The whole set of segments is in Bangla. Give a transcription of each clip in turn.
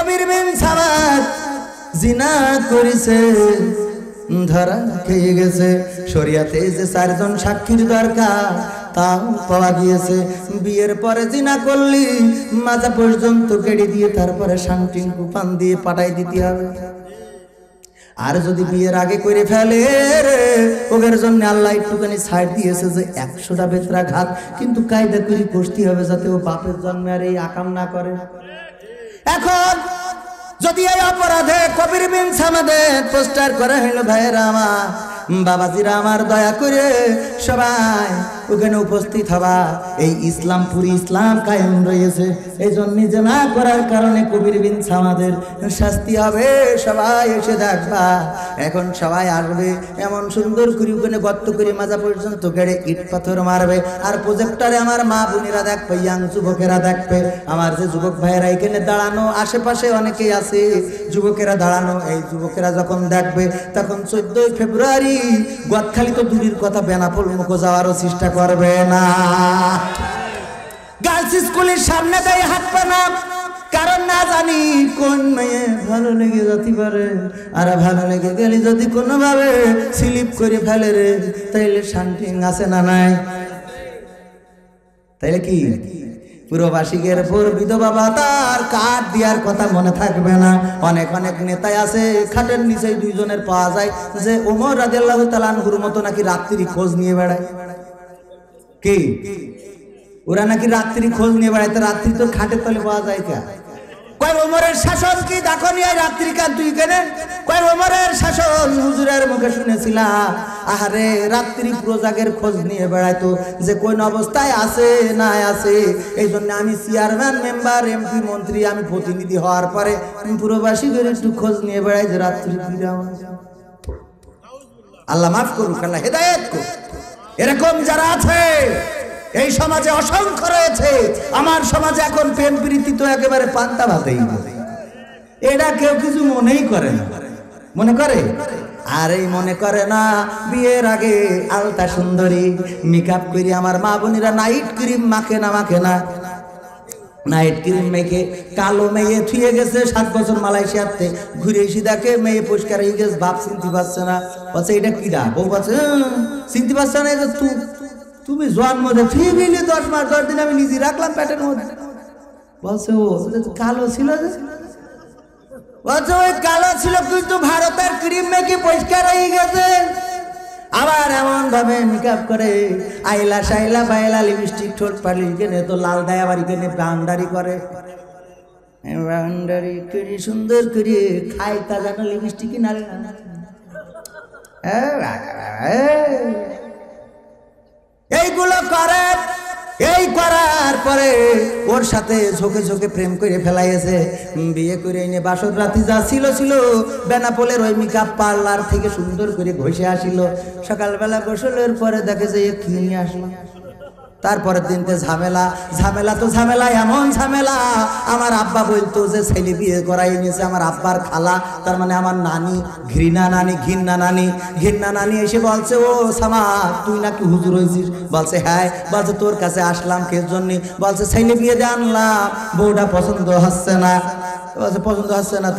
কবির বিন সামাদ জিনা করেছে, ধরা খেয়ে গেছে। শরিয়াতে যে 4 জন সাক্ষীর দরকার তাও পাওয়া গিয়েছে। বিয়ের পরে জিনা করলি মাজা পর্যন্ত কেড়ে দিয়ে তারপরে শান্তিং কুপান দিয়ে পাঠাই দিতে হবে। আর যদি বিয়ের আগে করে ফেলে ওদের জন্য আল্লাহ একটুখানি ছাড় দিয়েছে যে 100টা বেত্রাঘাত, কিন্তু কায়দা করে কষতে হবে যাতে ও বাপের জন্মে আর এই আকাম না করে। এখন যদি এই অপরাধে কবির বিন সামাদের পোস্টার করা হইলো, ভাইয়েরা আমার, বাবাজিরা আমার, দয়া করে সবাই ওখানে উপস্থিত হবা। এই ইসলামপুরি ইসলাম কায়েম রয়েছে, এই জন্য যে না করার কারণে কবির বিন সামাদের শাস্তি হবে। সবাই এসে দেখবা। এখন সবাই আসবে, এমন সুন্দর করে ওখানে গর্ত করে মাজা পর্যন্ত গেড়ে ইট পাথর মারবে। আর প্রজেক্টরে আমার মা বোনেরা দেখবে, ইয়াং যুবকেরা দেখবে, আমার যে যুবক ভাইয়েরা এখানে দাঁড়ানো, আশেপাশে অনেকেই আছে যুবকেরা দাঁড়ানো। এই যুবকেরা যখন দেখবে তখন 14 ফেব্রুয়ারি গদখালি তো দূরের কথা, বেনাপোল মুখো যাওয়ারও চেষ্টা করবে না। গার্লস স্কুলের সামনে দেয় হাত পানা, কারণ না জানি কোন মেয়ে ভালো লেগে যেতে পারে। আর ভালো লেগে গেলে যদি কোনোভাবে স্লিপ করে ফেলে রে, তাইলে শান্তি আছে না নাই? তাইলে কি পুরবাসীদের উপর বিধবা ভাতার কার্ড দেওয়ার কথা মনে থাকবে না? অনেক অনেক নেতাই আছে খাটের নিচে 2 জনের পাওয়া যায় যে ওমর রাদিয়াল্লাহু তাআলা আনহুর মতো নাকি রাত্রি খোঁজ নিয়ে বেড়ায়। কি ওরা নাকি রাত্রি খোঁজ নিয়ে বেড়ায়? তো রাত্রি তো খাটের তলে পাওয়া যায় কে? কয় ওমরের শাসন কি দেখো নি এই রাত্রিকার 2 কেনে? কয় ওমরের শাসন হুজুরের মুখে শুনেছিলাম। আহারে রাত্রি প্রজাগের খোঁজ নিয়ে বেড়াইতো যে কোন অবস্থায় আছে না আছে। এই জন্য আমি চেয়ারম্যান, মেম্বার, এমপি, মন্ত্রী, আমি প্রতিনিধি হওয়ার পরে পুরবাসীদের একটু খোঁজ নিয়ে বেড়াই যে রাত্রি ফিরে। আল্লাহ মাফ করুক, আল্লাহ হেদায়েত করুক। এরকম যারা আছে এই সমাজে অসংখ্য রয়েছে। আমার সমাজে এখন প্রেম প্রীতি তো একেবারে পান্তা ভাতেই, এটা কেউ কিছু মনেই করে না। মনে করে? আর এই মনে করে না। বিয়ের আগে আলতা সুন্দরী মেকআপ করি আমার মা বোনেরা নাইট ক্রিম মাখে না, নাইট ক্রিম মেখে কালো মেয়ে থুয়ে গেছে 7 বছর মালয়েশিয়াতে, ঘুরে এসে দেখে মেয়ে পরিষ্কার হয়ে গেছে, বাপ চিনতে পারছে না। বলছে এটা কিরা? বউ বলছে চিনতে পারছে না, তুমি জন্ম দিয়ে 10 মাস 10 দিন আমি নিজে রাখলাম পেটের মধ্যে। বলছে ও কালো ছিল, বলছে ওই কালো ছিল কিন্তু ভারতের ক্রিম মেখে পরিষ্কার হয়ে গেছে। আবার এমন ভাবে মেকআপ করে আইলা শাইলা বাইলা লিপস্টিক ঠোঁট পালি কেনে তো লাল দেয়, আবার এখানে ব্রাউন্ডারি করে, ব্রাউন্ডারি করে সুন্দর করে খাই তা জানো লিপস্টিক না। এইগুলো করে। এই করার পরে ওর সাথে ঝোঁকে ঝোঁকে প্রেম করে ফেলাইছে। বিয়ে করে এনে বাসর রাতি যা ছিল বেনাপোলের ওই মেকআপ পার্লার থেকে সুন্দর করে ঘষে আসিল। সকালবেলা গোসলের পরে দেখে যে কি নিয়ে আসলো। তারপরের দিনতে ঝামেলা তো ঝামেলা, এমন ঝামেলা আমার আব্বা বলতো যে ছেলে বিয়ে করাই নিয়েছে আমার আব্বার খালা, তার মানে আমার নানি, ঘৃণা নানি এসে বলছে ও সামা তুই নাকি হুজুর হয়েছিস? বলছে হ্যাঁ। বলছে তোর কাছে আসলাম কে জন্য? বলছে ছেলে বিয়ে দিয়ে আনলাম, বউটা পছন্দ হচ্ছে না। বলছে পছন্দ হচ্ছে না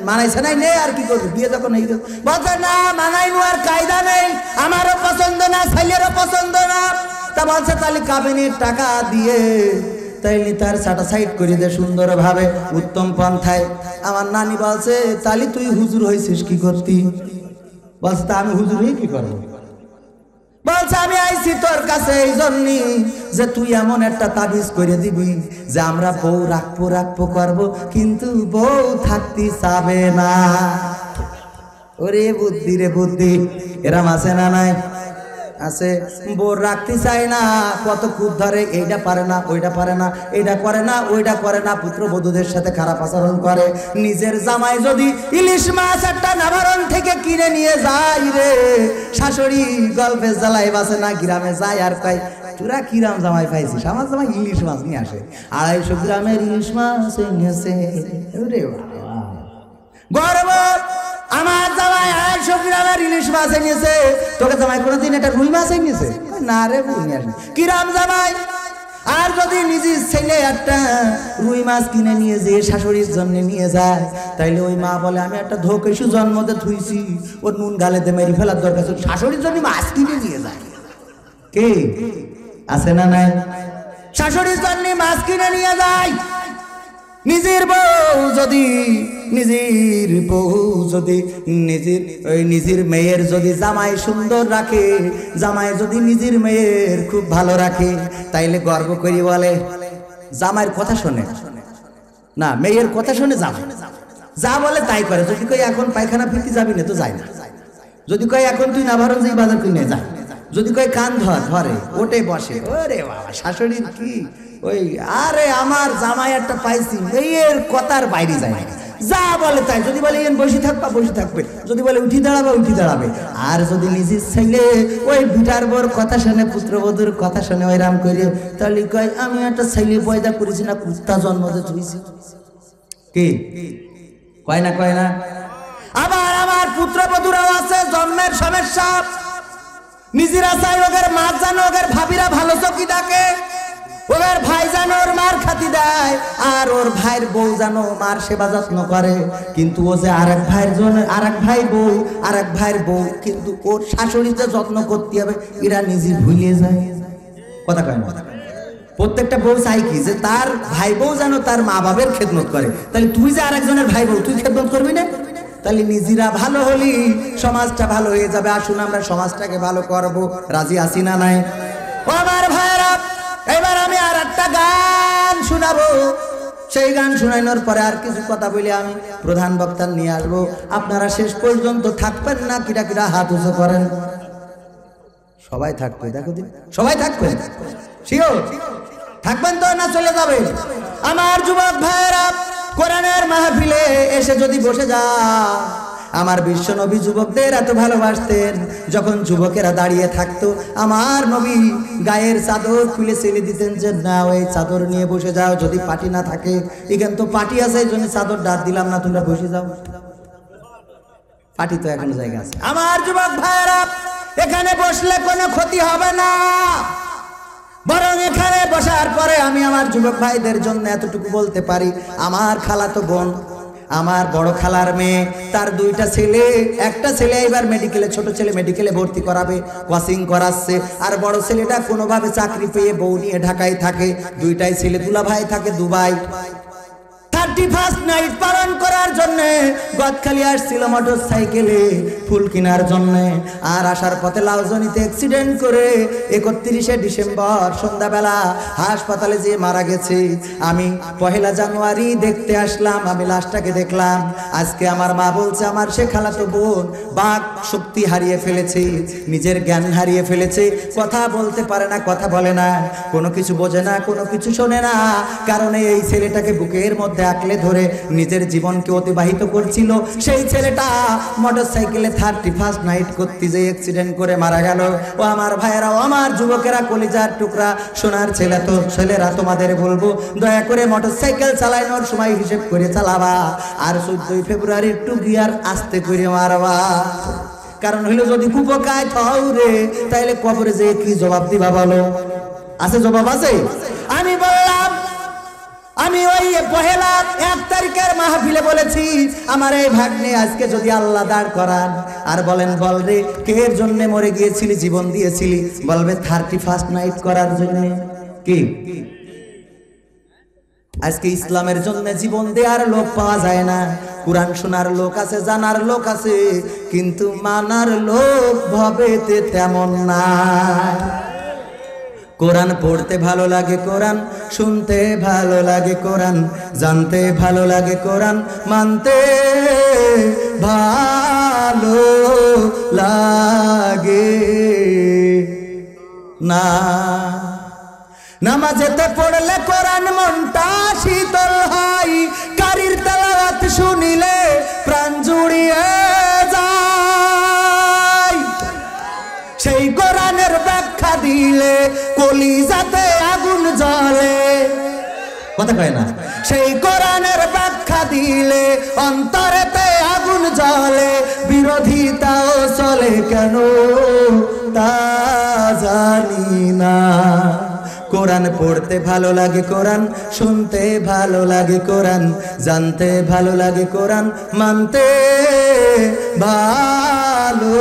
মানাইছে নাই, নেই আর কি করবি বিয়ে যখন এই। বলছে না মানাইনু আর কায়দা নেই, আমারও পছন্দ না, ছেলেরও পছন্দ না। তা বলছে তাহলে কাবিনের টাকা দিয়ে তাইলে তার সাটা সাইড করে দে সুন্দর ভাবে উত্তম পন্থায়। আমার নানি বলছে তাহলে তুই হুজুর হয়েছিস কি করতি? বলছে তা আমি হুজুর হয়ে কি করবো? বলছে আমি আইছি তোর কাছে এই জন্যই যে তুই এমন একটা তাবিজ করে দিবি যে আমরা বউ রাখবো করবো, কিন্তু বউ থাকতে চাবে না। ওরে বুদ্ধি রে বুদ্ধি, এরম আছে না নাই? আছে। বউ রাখতে চায় না, কত খুদ ধরে, এইটা পারে না, ওইটা পারে না, এইটা করে না, ওইটা করে না, পুত্রবধূদের সাথে খারাপ আচরণ করে। নিজের জামাই যদি ইলিশ মাছ একটা নাভারণ থেকে কিনে নিয়ে যায় রে, শাশুড়ি গল্পে জ্বালাই বাসে না, গ্রামে যায় আর কয় তোরা কিরাম জামাই পাইছিস? আমার জামাই ইলিশ মাছ নিয়ে আসে, 250 গ্রামের ইলিশ মাছ এনেছে। গর্ব আমার জামাই 250 গ্রামের ইলিশ মাছ এনেছে, তোকে জামাই কোনোদিন এটা রুই মাছ এনেছে? না রে, বুঝ নিয়ে আসে। কিরাম জামাই? আর যদি নিজের ছেলে একটা রুই মাছ কিনে নিয়ে যে শাশুড়ির জন্য নিয়ে যায়, তাইলে ওই মা বলে আমি একটা ধোকেশু জন্মতে থুইছি, ওর নুন গালেতে মেরে ফেলার দরকার, শাশুড়ির জন্য মাছ কিনে নিয়ে যায়। কে আছে না নাই? শাশুড়ির জন্য মাছ কিনে নিয়ে যায়। নিজের বউ যদি নিজের মেয়ের যদি জামাই সুন্দর রাখে, জামাই যদি নিজের মেয়ের খুব ভালো রাখে, তাইলে গর্ব করি বলে জামাইয়ের কথা শোনে না, মেয়ের কথা শুনে জামাই যা বলে তাই করে। যদি কই এখন পায়খানা ফিরতে যাবি না তো যায় না, যদি কই এখন তুই না ভারণ যাই বাজার কিনে যায়, যদি কই কান ধরে ওটে বসে। ওরে বাবা, শাশুড়ির কি ওই আরে আমার জামাই একটা পাইছি, মেয়ের কথার বাইরে যায় না, যা বলে তাই। যদি বলে বসে থাকবা বসে থাকবে, যদি বলে উঠি দাঁড়াবে উঠি দাঁড়াবে। আর যদি নিজের ছেলে ওই ভিটার বোর কথা শোনে, পুত্রবধূর কথা শোনে ওই রাম করে, তাহলে কয় আমি একটা ছেলে পয়দা করেছি না, কুত্তা জন্ম দিয়েছি। কি কয় না কয় না? আবার আমার পুত্রবধূরাও আছে জন্মের সমস্যা, নিজেরা চাই ওদের মা জানো, ওদের ভাবিরা ভালো চকি ডাকে, ওদের ভাই জানো ওর মার খাতি দেয়, আর ওর ভাইয়ের বউ জানো মার সেবা যত্ন করে। কিন্তু ও যে আরেক ভাইয়ের জন্য আরেক ভাইয়ের বউ, কিন্তু ওর শাশুড়িতে যত্ন করতে হবে, এরা নিজে ভুলিয়ে যায়। কথা কয় না? প্রত্যেকটা বউ চাই কি যে তার ভাই বউ জানো তার মা বাবার খেদমত করে। তাহলে তুই যে আরেকজনের ভাই বউ, তুই খেদমত করবি না? তাহলে নিজেরা ভালো হলি সমাজটা ভালো হয়ে যাবে। আসুন আমরা সমাজটাকে ভালো করব, রাজি আছি না নাই? আমার ভাইরা, এবার আমি আর একটা গান শোনাবো। সেই গান শোনানোর পরে আর কিছু কথা বলে আমি প্রধান বক্তা নিয়ে আসবো। আপনারা শেষ পর্যন্ত থাকবেন না? কিরা কিরা হাত উঁচু করেন? সবাই থাকবে, দেখো দিন সবাই থাকবে, শিওর থাকবেন তো না চলে যাবে? আমার যুবক ভাইরা, কোরআনের মাহফিলে এসে যদি বসে যা, আমার বিশ্ব নবী যুবকদের এত ভালোবাসতেন। যখন যুবকেরা দাঁড়িয়ে থাকতো, আমার নবী গায়ের চাদর খুলে ছেড়ে দিতেন যে না ওই চাদর নিয়ে বসে যাও, যদি পাটি না থাকে। এখানে তো পাটি আছে, এই জন্য চাদর ডাক দিলাম না, তোমরা বসে যাও। পাটি তো এখন জায়গা আছে। আমার যুবক ভাইরা, এখানে বসলে কোনো ক্ষতি হবে না, বরং এখানে বসার পরে আমি আমার যুবক ভাইদের জন্য এতটুকু বলতে পারি। আমার খালাতো বোন, আমার বড় খালার মেয়ে, তার দুইটা ছেলে, একটা ছেলে এবার মেডিকেলে, ছোট ছেলে মেডিকেলে ভর্তি করাবে, কোচিং করাচ্ছে। আর বড় ছেলেটা কোনোভাবে চাকরি পেয়ে বউ নিয়ে ঢাকায় থাকে। দুইটাই ছেলে দুলা ভাই থাকে দুবাই। 31st নাইট পালন করার জন্য গদখালি আসছিল মোটর সাইকেলে ফুল কেনার জন্য। আর আসার পথে লাউজনিতে অ্যাক্সিডেন্ট করে 31শে ডিসেম্বর সন্ধ্যাবেলা হাসপাতালে যেয়ে মারা গেছে। আমি 1 জানুয়ারি দেখতে আসলাম, আমি লাশটাকে দেখলাম। আজকে আমার মা বলছে আমার সে খালাতো বোন বাক শক্তি হারিয়ে ফেলেছে, নিজের জ্ঞান হারিয়ে ফেলেছে, কথা বলতে পারে না, কথা বলে না, কোনো কিছু বোঝে না, কোনো কিছু শোনে না। কারণ এই ছেলেটাকে বুকের মধ্যে আঁকলে ধরে নিজের জীবনকে অতিবাহিত করছিল। সেই ছেলেটা মোটরসাইকেলে 31st নাইট করতে যেয়ে অ্যাক্সিডেন্ট করে মারা গেল। ও আমার ভাইয়েরা, ও আমার যুবকেরা, কলিজার টুকরা, সোনার ছেলেরা, তোমাদের বলবো দয়া করে মোটরসাইকেল চালানোর সময় হিসেব করে চালাবা। আর 14 ফেব্রুয়ারি একটু গিয়ার আস্তে করে মারবা। কারণ হইলো যদি কুপকায় থাউরে, তাইলে কবরে যে কি জবাব দিবা বলো? আছে জবাব আছে? আমি বললাম, আমি ওই 1 তারিখের মাহফিলে বলেছি আমার এই ভাগ্নে আজকে যদি আল্লাহ দাঁড় করান আর বলেন বল রে কের জন্য মরে গিয়েছিলি, জীবন দিয়েছিলি, বলবে 31st নাইট করার জন্য। কি আজকে ইসলামের জন্য জীবন দেওয়ার লোক পাওয়া যায় না। কুরআন শোনার লোক আছে, জানার লোক আছে, কিন্তু মানার লোক ভবেতে তেমন না। কোরআন পড়তে ভালো লাগে, কোরআন শুনতে ভালো লাগে, কোরআন জানতে ভালো লাগে, কোরআন মানতে ভালো লাগে না। নামাজেতে পড়লে কোরআন মনটা শীতল হয়, কারির তেলাওয়াত শুনিলে প্রাণ জুড়িয়ে যায়। সেই কোরআনের ব্যাখ্যা দিলে কলিজাতে আগুন জ্বলে। কথা কয় না? সেই কোরআনের ব্যাখ্যা দিলে অন্তরেতে আগুন জ্বলে। বিরোধিতাও চলে কেন তা জানি না। কোরআন পড়তে ভালো লাগে কোরআন শুনতে ভালো লাগে কোরআন জানতে ভালো লাগে কোরআন মানতে ভালো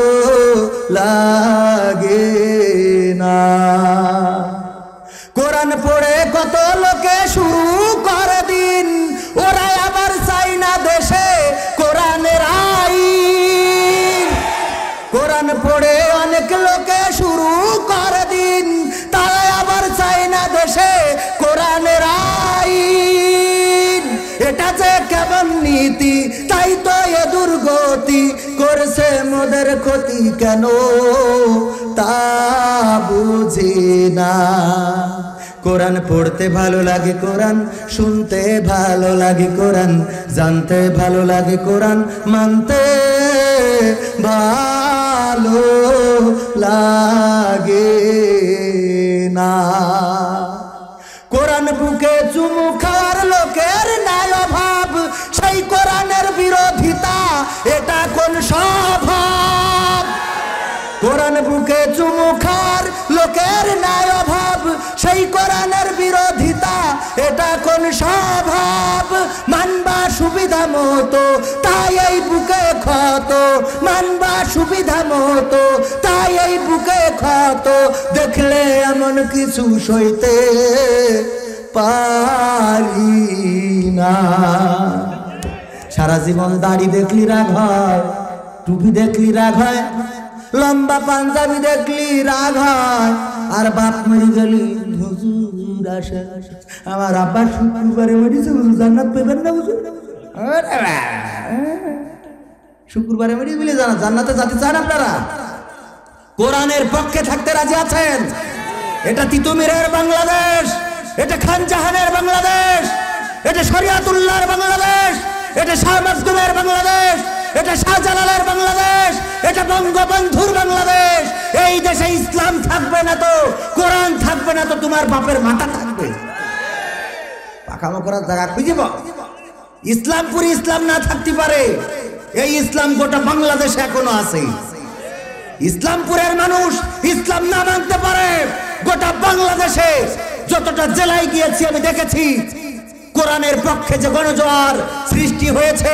লাগে না। কোরআন পড়ে কত লোকে শুরু করে দিন, ওরা আবার চাই না দেশে কোরআনের আইন। কোরআন পড়ে অনেক লোকে শুরু করে দিন, তারা আবার চাই না দেশে কোরআনের আইন। এটা যে কেমন নীতি, তাই তো এ দুর্গতি করছে মোদের ক্ষতি কেন তা বুঝি না। কোরআন পড়তে ভালো লাগে কোরআন শুনতে ভালো লাগে কোরআন জানতে ভালো লাগে কোরআন মানতে ভালো লাগে না। কোরআন বুকে চুমু খাওয়ার লোকের নাই অভাব, সেই কোরআনের বিরোধিতা এটা কোন স্বভাব। কোরআন বুকে চুমু খাওয়ার লোকের নাই অভাব, সেই কোরআনের বিরোধিতা এটা কোন স্বভাব। মানবা সুবিধা মতো তাই এই বুকে ক্ষত, মানবা সুবিধা মতো তাই এই বুকে ক্ষত, দেখলে এমন কিছু সইতে পারি না। সারা জীবন দাড়ি দেখলি রাগ হয়, টুপি দেখলি রাগ হয়, লম্বা পাঞ্জাবি দেখলি রাগ হয়, আর বাপ মরে গেলি হুজুর আসে। আমার আব্বা শুক্রবারে মরিছে, হুজুর জান্নাত পেবেন না হুজুর। শুক্রবারে মরি বলে জান্নাতে যেতে চান আপনারা? কোরআনের পক্ষে থাকতে রাজি আছেন? এটা তিতুমিরের বাংলাদেশ, এটা খান জাহানের বাংলাদেশ, এটা শরিয়াতুল্লাহর বাংলাদেশ, এটা শাহ মাসদুমের বাংলাদেশ, এটা শাহজালালের বাংলাদেশ, এটা বঙ্গবন্ধুর বাংলাদেশ। এই দেশে ইসলাম থাকবে না তো, কোরআন থাকবে না তো তোমার বাপের মাথা থাকবে। পাকামো করার জায়গা খুঁজিব। ইসলামপুরে ইসলাম না থাকতে পারে, এই ইসলাম গোটা বাংলাদেশে এখনো আছে। ইসলামপুরের মানুষ ইসলাম না মানতে পারে, গোটা বাংলাদেশে যতটা জেলায় গিয়েছি আমি দেখেছি কোরআনের পক্ষে যে গণজোয়ার সৃষ্টি হয়েছে।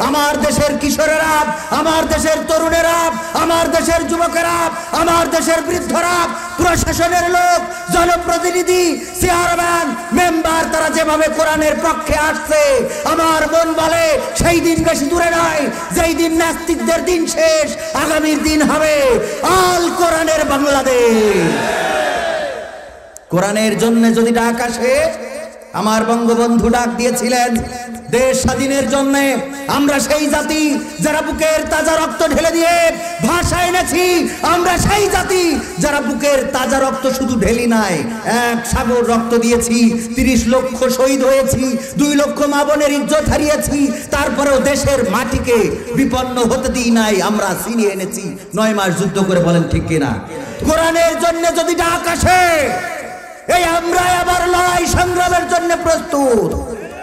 আমার দেশের কিশোরেরা, আমার দেশের তরুণেরা, আমার দেশের যুবকেরা, আমার দেশের বৃদ্ধরা, প্রশাসনের লোক, জনপ্রতিনিধি, চেয়ারম্যান, মেম্বার, তারা যেভাবে কোরআনের পক্ষে আসছে, আমার মন বলে সেই দিন বেশি দূরে নয় যেই দিন নাস্তিকদের দিন শেষ, আগামীর দিন হবে আল কোরআনের বাংলাদেশ। কোরআনের জন্য যদি ডাক আসে, আমার বঙ্গবন্ধু ডাক দিয়েছিলেন দেশ স্বাধীনের জন্য। আমরা সেই জাতি যারা বুকের তাজা রক্ত ঢেলে দিয়ে ভাষা এনেছি, আমরা সেই জাতি যারা বুকের তাজা রক্ত শুধু ঢেলি নাই, এক সাগর রক্ত দিয়েছি, 30 লক্ষ শহীদ হয়েছি, 2 লক্ষ মা বোনের ইজ্জত হারিয়েছি, তারপরেও দেশের মাটিকে বিপন্ন হতে দিই নাই, আমরা ছিনিয়ে এনেছি 9 মাস যুদ্ধ করে। বলেন ঠিক কিনা? কোরআনের জন্য যদি ডাক আসে, এই আমরা আবার লড়াই সংগ্রামের জন্য প্রস্তুত।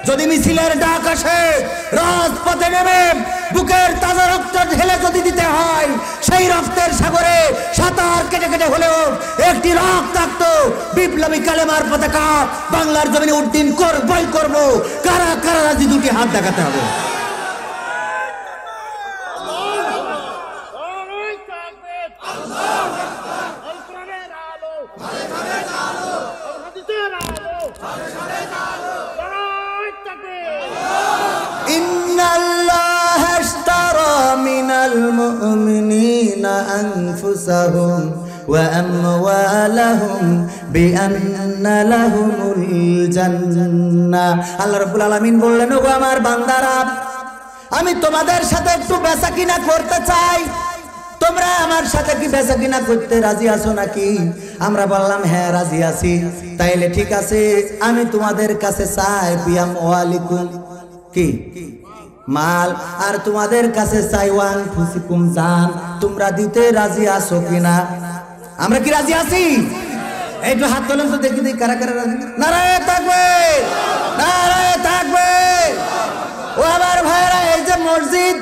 যদি মিছিলের ডাক আসে, রাজপথে নেমে বুকের তাজা রক্ত ঢেলে যদি দিতে হয়, সেই রক্তের সাগরে সাঁতার কেটে কেটে হলেও একটি রক্তাক্ত বিপ্লবী কালেমার পতাকা বাংলার জমিনে উড্ডীন করবই করব। কারা কারা রাজি, 2টি হাত দেখাতে হবে। المؤمنين أنفسهم وأموالهم بأن لهم الجنة। আল্লাহ রাব্বুল আলামিন বললেন, ওগো আমার বান্দারা, আমি তোমাদের সাথে একটু বেচাকিনা করতে চাই, তোমরা আমার সাথে কি বেচাকিনা করতে রাজি আছো নাকি? আমরা বললাম হ্যাঁ রাজি আছি। তাইলে ঠিক আছে, আমি তোমাদের কাছে চাই বিয়াম ওয়ালিকুম কি মাল, আর তোমাদের কাছে চাই ওয়ান ফুসিকুম জান। তোমরা দিতে রাজি আছো কিনা? আমরা কি রাজি আছি? একটু হাত তোলেন তো দেখি দেখি কারা কারা রাজি। নারায়ে তাকবীর, নারায়ে তাকবীর। ও আমার ভাইরা, এই যে মসজিদ,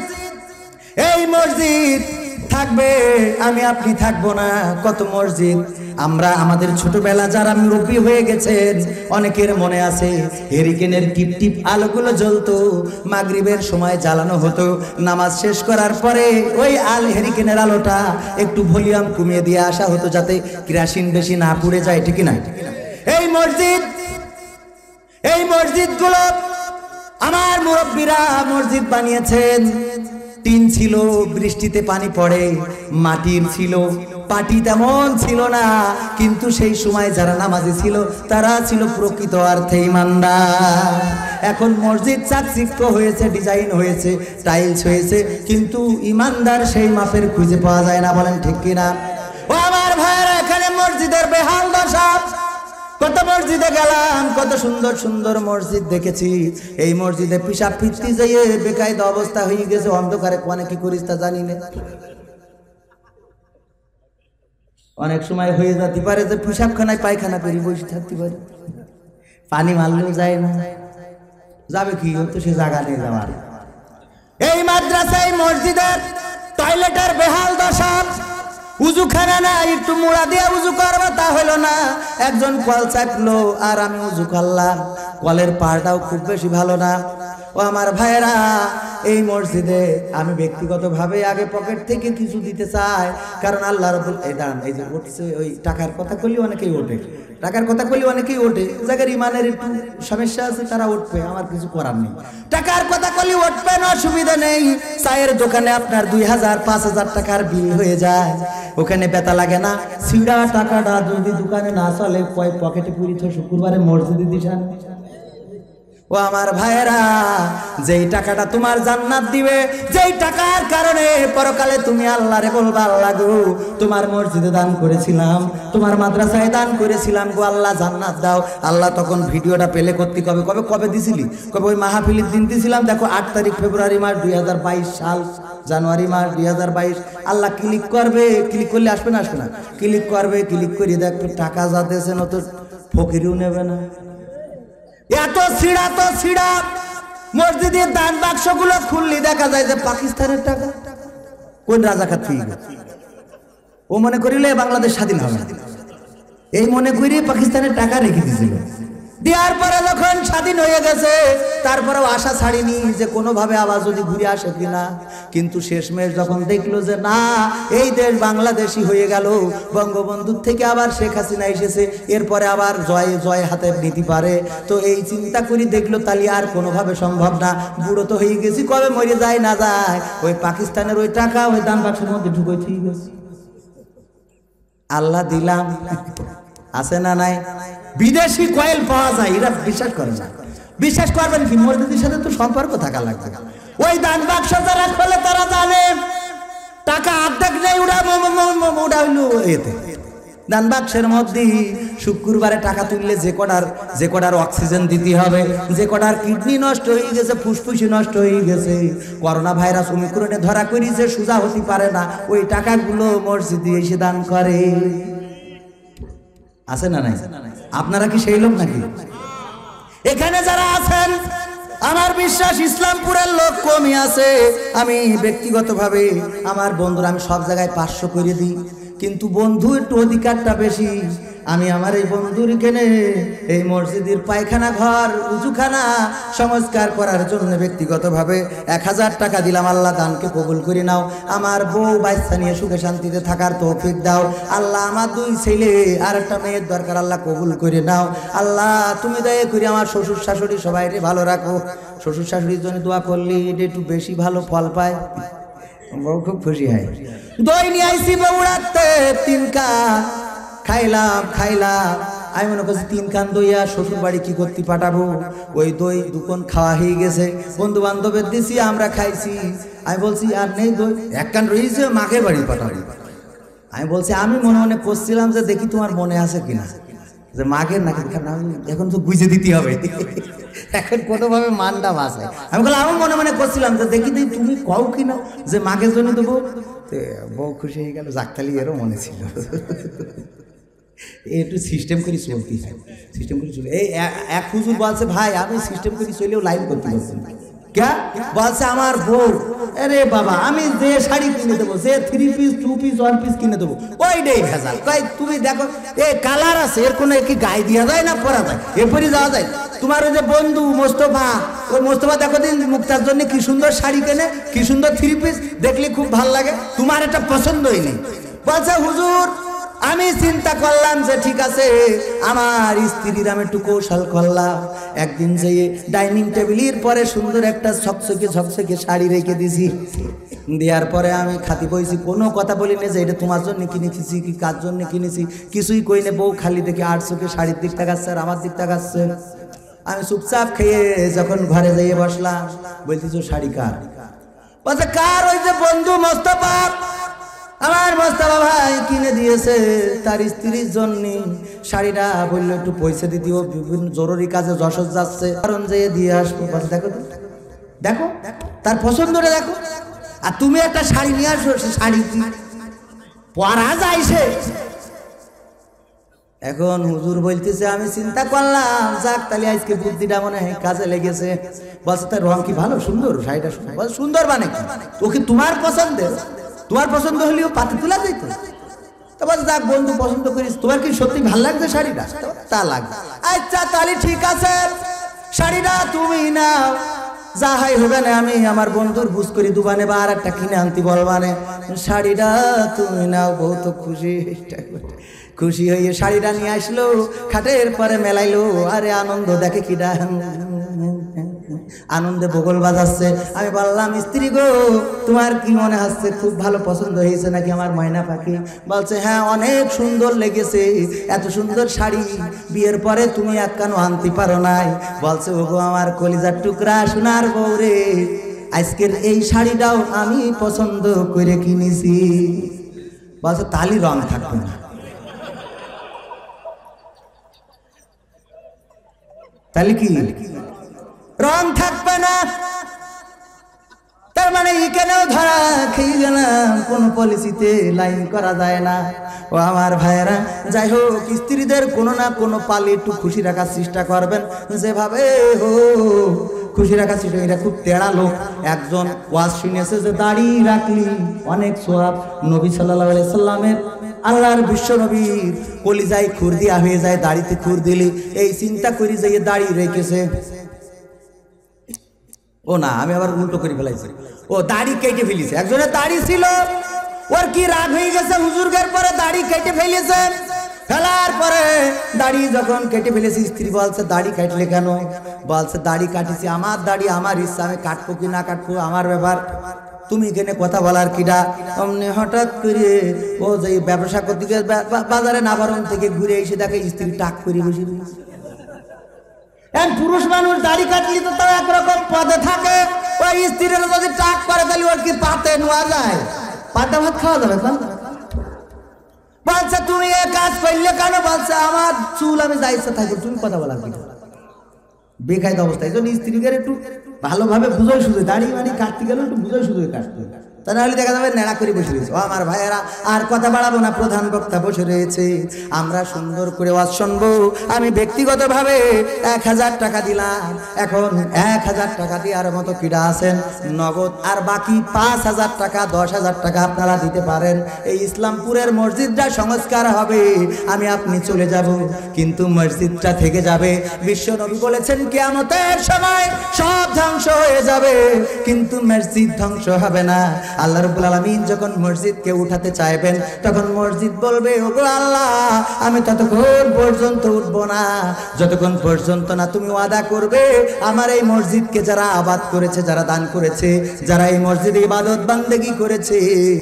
এই মসজিদ থাকবে, আমি আপনি থাকবো না। কত মসজিদ আমরা আমাদের ছোটবেলা যারা মুরব্বী হয়ে গেছেন অনেকের মনে আছে, হেরিকেনের টিপ টিপ আলোগুলো জ্বলতো, মাগরিবের সময় জ্বালানো হতো। নামাজ শেষ করার পরে ওই হেরিকেনের আলোটা একটু ভলিউম কমিয়ে দিয়ে আসা হতো যাতে কেরোসিন বেশি না পুড়ে যায়, ঠিক না? এই মসজিদগুলো আমার মুরব্বীরা মসজিদ বানিয়েছেন। টিন ছিল, বৃষ্টিতে পানি পড়ে, মাটির ছিল, পাটি তেমন ছিল না, কিন্তু সেই সময় যারা নামাজি ছিল তারা ছিল প্রকৃত অর্থে ইমানদার। এখন মসজিদ চাকচিক্য হয়েছে, ডিজাইন হয়েছে, টাইলস হয়েছে, কিন্তু ইমানদার সেই মাপের খুঁজে পাওয়া যায় না, বলেন ঠিক কিনা? ও আমার ভাইয়েরা, এখানে মসজিদের বেহাল দশা। কত মসজিদে গেলাম, কত সুন্দর সুন্দর মসজিদ দেখেছি, এই মসজিদে পিশাব ফিরতে যাইয়ে বেকায়দা অবস্থা হয়ে গেছে। অন্ধকারে কোনে কি করিস তা জানি না। অনেক সময় হয়ে যেতে পারে যে পিশাবখানায় পায়খানা করি বসে থাকতে পারে, পানি মারলেও যায় না, যাবে কি হতো সে জায়গা নিয়ে যাওয়ার। এই মাদ্রাসায় মসজিদের টয়লেটের বেহাল দশা। উজুখানা না, একটু মুড়া দিয়ে উজু করবো তা হলো না, একজন কল চাপলো আর আমি উজু করলাম, কলের পাড়টাও খুব বেশি ভালো না। ও আমার ভাইয়েরা, এই মসজিদে আমি ব্যক্তিগতভাবে আগে পকেট থেকে কিছু দিতে চাই, কারণ আল্লাহ রাব্বুল এই যে উঠছে, ওই টাকার কথা কইলে অনেকেই ওঠে, টাকার কথা কইলে অনেকেই ওঠে, যাদের ইমানের একটু সমস্যা আছে তারা উঠবে, আমার কিছু করার নেই। টাকার কথা কইলে উঠবেন, অসুবিধা নেই। চায়ের দোকানে আপনার 2000 5000 টাকার বিল হয়ে যায়, ওখানে বেতা লাগে না। সিডা টাকাটা যদি দোকানে না চলে, কয় পকেটে পুরি তো শুক্রবারে মসজিদে দিশান। ও আমার ভাইয়েরা, যেই টাকাটা তোমার জান্নাত দিবে, যেই টাকার কারণে পরকালে তুমি আল্লাহরে বলবা, আল্লাহ গো তোমার মসজিদে দান করেছিলাম, তোমার মাদ্রাসায় দান করেছিলাম গো আল্লাহ, জান্নাত দাও। আল্লাহ তখন ভিডিওটা পেলে করতে কবে কবে কবে দিছিলি, কবে ওই মাহফিলের দিন দিছিলাম, দেখো 8 তারিখ ফেব্রুয়ারি মাস 2022 সাল, জানুয়ারি মাস 2022। আল্লাহ ক্লিক করবে, ক্লিক করলে আসবে না, আসবে না, ক্লিক করবে, ক্লিক করে দেখবে টাকা যা দিয়েছেন অত ফকিরও নেবে না। এত ছিড়া তো ছিড়া, মসজিদের দান বাক্সগুলো খুললি দেখা যায় যে পাকিস্তানের টাকা। কোন রাজাকার থেকে ও মনে করিলে বাংলাদেশ স্বাধীন হবে, এই মনে করি পাকিস্তানের টাকা রেখে দিয়েছিল। দেওয়ার পরে যখন স্বাধীন হয়ে গেছে, তারপরেও আশা ছাড়িনি যে কোনোভাবে আবার যদি ঘুরে আসে কিনা, কিন্তু শেষমেশ যখন দেখলো যে না, এই দেশ বাংলাদেশি হয়ে গেল, বঙ্গবন্ধুর থেকে আবার শেখ হাসিনা এসেছে, এরপরে আবার জয় জয় হাতে নিতে পারে, তো এই চিন্তা করি দেখলো তাহলে আর কোনোভাবে সম্ভব না, বুড়ো তো হয়ে গেছি, কবে মরে যায় না যায়, ওই পাকিস্তানের ওই টাকা ওই দান বাক্সের মধ্যে ঢুকে ঠিক গেছে। আল্লাহ দিলাম আছে না নাই? বিদেশি কয়েল পাওয়া যায়, এরা বিশ্বাস করে না। বিশ্বাস করবেন কি, মসজিদের সাথে তো সম্পর্ক থাকা লাগবে। ওই দান বাক্স যারা খোলে তারা জানে টাকা অর্ধেক নেই, ওরা হইলো এতে দান বাক্সের মধ্যে শুক্রবারে টাকা তুললে যে কটার অক্সিজেন দিতে হবে, যে কটার কিডনি নষ্ট হয়ে গেছে, ফুসফুসি নষ্ট হয়ে গেছে, করোনা ভাইরাস ওমিক্রনে ধরা করেছে, সোজা হতে পারে না, ওই টাকাগুলো মসজিদে এসে দান করে। আছে না নাই? আপনারা কি সেই লোক নাকি? এখানে যারা আছেন, আমার বিশ্বাস ইসলামপুরের লোক কমই আছে। আমি ব্যক্তিগতভাবে আমার বন্ধুরা আমি সব জায়গায় 500 করে দিই, কিন্তু বন্ধু একটু অধিকারটা বেশি। আমি আমার এই বন্ধুর এখানে এই মসজিদের পায়খানা ঘর উঁচুখানা সংস্কার করার জন্য ব্যক্তিগতভাবে 1000 টাকা দিলাম। আল্লাহ দানকে কবুল করে নাও, আমার বউ বাচ্চা নিয়ে সুখে শান্তিতে থাকার তৌফিক দাও। আল্লাহ আমার 2 ছেলে আর একটা মেয়ের দরকার, আল্লাহ কবুল করে নাও। আল্লাহ তুমি দয়া করে আমার শ্বশুর শাশুড়ি সবাইকে ভালো রাখো। শ্বশুর শাশুড়ির জন্য দোয়া করলে এটা একটু বেশি ভালো ফল পায়, বউ খুব খুশি হয়। দই নিয়ে আইসি বউড়াতে 3 কান খাইলাম। আমি মনে করছি 3 কান দই আর শ্বশুর বাড়ি কি করতে পাঠাবো, ওই দই 2 কোণ খাওয়া হয়ে গেছে, বন্ধু বান্ধবের দিছি, আমরা খাইছি। আমি বলছি আর নেই দই, 1 কান রয়েছে, মাকে বাড়ি পাঠাবো। আমি বলছি আমি মনে মনে করছিলাম যে দেখি তোমার মনে আছে কিনা, যে মাকে নাকি এখন তো বুঝে দিতে হবে, এখন কোনোভাবে মানটা বাঁচে। আমি বললাম আমি মনে মনে করছিলাম যে দেখি তুমি কও কিনা যে মাকে জন্য দেবো। বউ খুশি হয়ে গেল, জাকতালি এরও মনে ছিল। একটু সিস্টেম করে চলতে হয়, সিস্টেম করে চলে। এই এক হুজুর বলছে ভাই আমি সিস্টেম করে চলেও লাইন করতে পারছি না, কে বলছে আমার বউ আরে বাবা আমি যে শাড়ি কিনে দেবো, যে 3 পিস 2 পিস 1 পিস কিনে দেবো ওইটাই ভেজাল। কই তুমি দেখো এই কালার আছে, এর কোনো কি গায়ে দেওয়া যায় না পরা যায়, এরপরই যাওয়া যায়। তোমার ওই যে বন্ধু মোস্তফা, ওই মোস্তফা দেখো দিন মুক্তার জন্য কি সুন্দর শাড়ি কেনে, কি সুন্দর 3 পিস, দেখলে খুব ভালো লাগে, তোমার এটা পছন্দই নেই। বলছে হুজুর আমি চিন্তা করলাম যে ঠিক আছে আমার স্ত্রীর আমি একটু কৌশল করলাম, একদিন যে ডাইনিং টেবিলের পরে সুন্দর একটা ঝকঝকে ঝকঝকে শাড়ি রেখে দিছি, দেওয়ার পরে আমি খাতি বইছি, কোনো কথা বলি না যে এটা তোমার জন্য কিনেছি কি কার জন্য কিনেছি, কিছুই কই না। বউ খালি দেখে 8 চোখে শাড়ির দিক তাকাচ্ছে আর আমার দিক তাকাচ্ছে। আমি চুপচাপ খেয়ে যখন ঘরে যাইয়ে বসলাম, বলতেছো শাড়ি কার? বলছে কার? ওই যে বন্ধু মোস্তফা, আমার মোস্তফা ভাই কিনে দিয়েছে তার স্ত্রীর জন্য শাড়িটা। বললো একটু পয়সা দিতে, ও বিভিন্ন জরুরি কাজে যশোর যাচ্ছে, কারণ যে দিয়ে আসবো। দেখো দেখো তার পছন্দটা দেখো, আর তুমি একটা শাড়ি নিয়ে আসো, সে শাড়ি কি পরা যায় সে? এখন হুজুর বলতেছে আমি চিন্তা করলাম যাক তাহলে আজকে বুদ্ধিটা মনে হয় কাজে লেগেছে। বলছে তার রং কি ভালো সুন্দর, শাড়িটা সুন্দর মানে কি? ও কি তোমার পছন্দের? তোমার পছন্দ হলেও পাতে তোলা যেত। তারপর যাক বন্ধু পছন্দ করিস, তোমার কি সত্যি ভালো লাগছে শাড়িটা? তা লাগবে, আচ্ছা তাহলে ঠিক আছে শাড়িটা তুমি নাও, যা হয় হবে না, আমি আমার বন্ধুর বুঝ করি দুবানে বা আর একটা কিনে আনতে বলবানে, শাড়িটা তুমি নাও। বহুত খুশি হয়ে শাড়িটা নিয়ে আসলো, খাটের পরে মেলাইলো, আরে আনন্দ দেখে কিডা আনন্দে বগল বাজাচ্ছে। আমি বললাম স্ত্রী গো তোমার কি মনে হচ্ছে, খুব ভালো পছন্দ হয়েছে নাকি আমার ময়না পাখি? বলছে হ্যাঁ অনেক সুন্দর লেগেছে, এত সুন্দর শাড়ি বিয়ের পরে তুমি এক কানো আনতে পারো নাই। বলছে ওগো আমার কলিজার টুকরা সোনার বউ রে, আজকের এই শাড়িটাও আমি পছন্দ করে কিনেছি। বলছে তালি রং থাকবে না, তাহলে কি রং থাকবে না? তার মানে এখানেও ধরা খেয়ে গেলাম, কোন পলিসিতে লাইন করা যায় না। ও আমার ভাইয়েরা, যাই হোক স্ত্রীদের কোনো না কোনো পালে একটু খুশি রাখার চেষ্টা করবেন, যেভাবে হোক খুশি রাখার চেষ্টা। এটা খুব তেড়া লোক একজন ওয়াজ শুনেছে যে দাড়ি রাখলি অনেক সোয়াব। নবী সাল্লাল্লাহু আলাইহি সাল্লামের আল্লাহর বিশ্ব নবীর কলিজায় খুর দিয়া হয়ে যায় দাড়িতে খুর দিলি, এই চিন্তা করি যে দাড়ি রেখেছে। ও না আমি আবার উল্টো করে ফেলাইছি, ও দাড়ি কেটে ফেলেছে। একজনের দাড়ি ছিল, ওর কি রাগ হয়ে গেছে, হুজুরগের পরে দাড়ি কেটে ফেলেছে। ফেলার পরে দাড়ি যখন কেটে ফেলেছি, স্ত্রী বলছে দাড়ি কাটলে কেন? বলছে দাড়ি কাটিছি আমার দাড়ি আমার ইচ্ছা, আমি কাটবো কি না কাটবো আমার ব্যাপার, তুমি এখানে কথা বলার কিডা? অমনি হঠাৎ করে ও যে ব্যবসা করতে গিয়ে বাজারে নাবারণ থেকে ঘুরে এসে দেখে স্ত্রী টাক করে বসে রয়েছে। পুরুষ মানুষ দাড়ি কাটলি তো তার একরকম পদে থাকে, ওই স্ত্রীরা যদি টাক করে তাহলে ওর কি পাতে নেওয়া যায়? পাতে ভাত খাওয়া যাবে? বলছে তুমি এ কাজ করলে কেন? বলছে আমার চুল আমি যা ইচ্ছা থাকবো, তুমি কথা বলার কি? বেকায়দা অবস্থা। এই জন্য স্ত্রীকে একটু ভালোভাবে বুঝোই শুধু, দাড়ি মানে কাটতে গেলে একটু বুঝোই শুধু কাটতে, তা নাহলে দেখা যাবে নেড়া করে বসে রয়েছে। ও আমার ভাইয়েরা, আর কথা বাড়াবো না, প্রধান বক্তা বসে রয়েছে, আমরা সুন্দর করে ওয়াজ শুনবো। আমি ব্যক্তিগতভাবে 1000 টাকা দিলাম, এখন 1000 টাকা দেওয়ার মতো কিডা আছেন নগদ, আর বাকি 5000 টাকা 10,000 টাকা আপনারা দিতে পারেন। এই ইসলামপুরের মসজিদটা সংস্কার হবে, আমি আপনি চলে যাব, কিন্তু মসজিদটা থেকে যাবে। বিশ্ব নবী বলেছেন কিয়ামতের সময় সব ধ্বংস হয়ে যাবে, কিন্তু মসজিদ ধ্বংস হবে না। আল্লাহ রাব্বুল আলামিন যখন মসজিদকে উঠাতে চাইবেন, তখন মসজিদ বলবে ওগো আল্লাহ আমি ততক্ষণ পর্যন্ত উঠবো না যতক্ষণ পর্যন্ত না তুমি ওয়াদা করবে আমার এই মসজিদকে যারা আবাদ করেছে, যারা দান করেছে, যারা এই মসজিদে ইবাদত বান্দেগি করেছে,